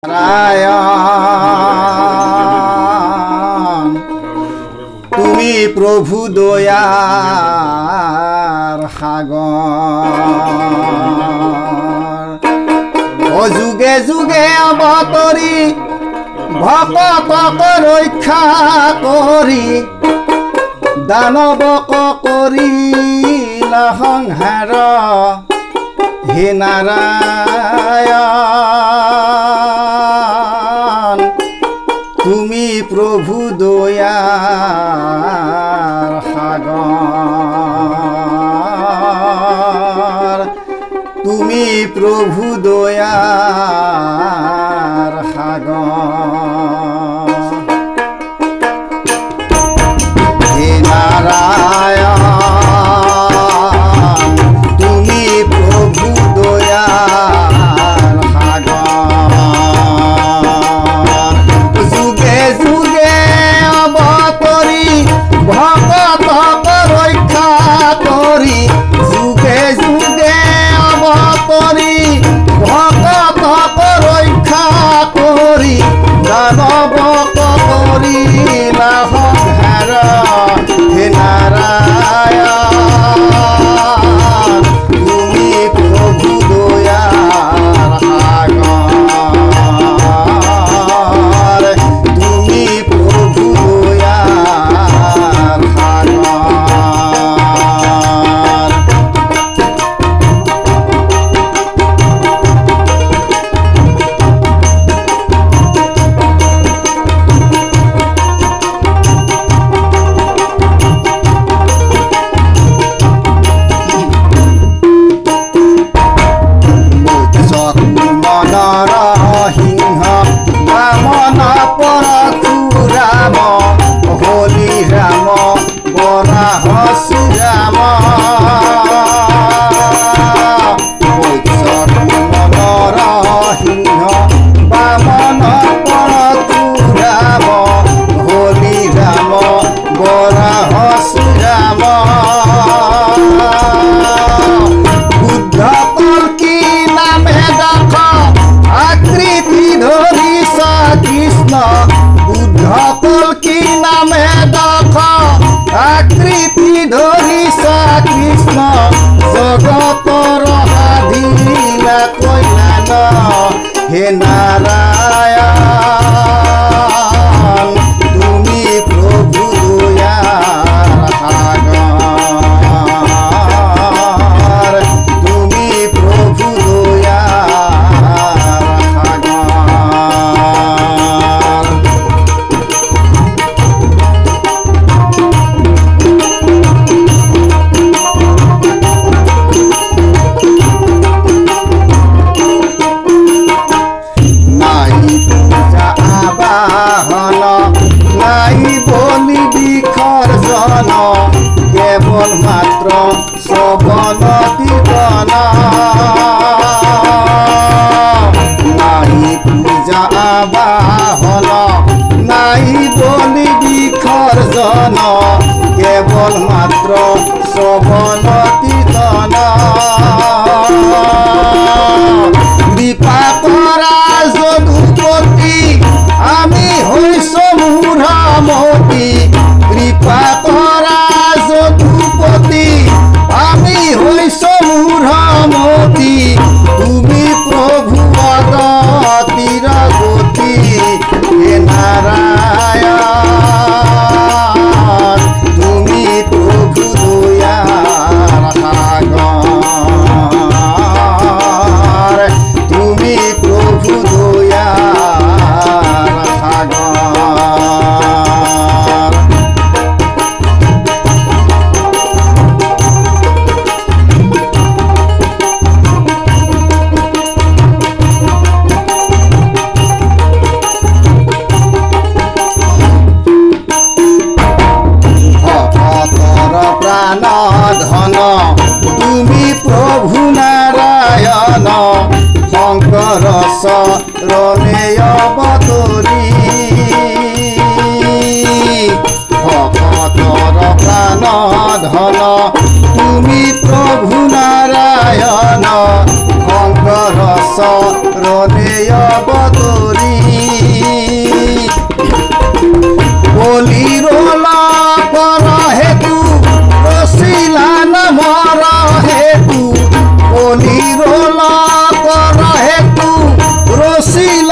নাৰায়ণ তুমি প্ৰভু দয়াৰ সাগৰ ও যুগে যুগে অবতৰি ভকতক ৰক্ষা কৰি দানবক কৰিলা সংহাৰ হে নারায়ণ তুমি প্রভু দয়ার সাগর তুমি প্রভু দয়ার সাগর হে নারায়ণ তুমি প্রভু দয়ার সাগর যুগে যুগে অবতরি ভকতক রক্ষা করি যুগে যুগে অবতরি ভকতক রক্ষা করি দানবক কৰিলা সংহাৰ হে নাৰায়ণ তুমি প্ৰভু দয়াৰ সাগৰ তুমি প্ৰভু দয়াৰ সাগৰ মনৰ সিংহ বামন পৰশুৰাম হলি ৰাম বৰাহ শ্ৰীৰাম মনৰ সিংহ বামন পৰশুৰাম হলি ৰাম বৰাহ শ্ৰীৰাম বুদ্ধ কল্কি নামে দেখ আকৃতি ধৰিছ কৃষ্ণ বুদ্ধ কল্কি নামে দেখ আকৃতি ধৰিছ কৃষ্ণ জগতৰ সাধিলা কল্যাণ হে নাৰায়ণ তুমি প্ৰভু দয়াৰ সাগৰ তুমি প্ৰভু দয়াৰ সাগৰ নাই পূজা আবাহন নাই বলি বিসৰ্জন কেৱল মাত্ৰ শ্ৰৱণ কীৰ্তন নাই পূজা আবাহন নাই বলি বিসৰ্জন কেৱল মাত্ৰ শ্ৰৱণ কীৰ্তন কৃপা কৰা যদুপতি আমি হৈছো মূঢ়মতি কৃপা কৰা যদুপতি আমি হৈছো মূঢ়মতি তুমি প্ৰভু অগতিৰ গতি হে নাৰায়ণ তুমি প্ৰভু দয়াৰ আছিল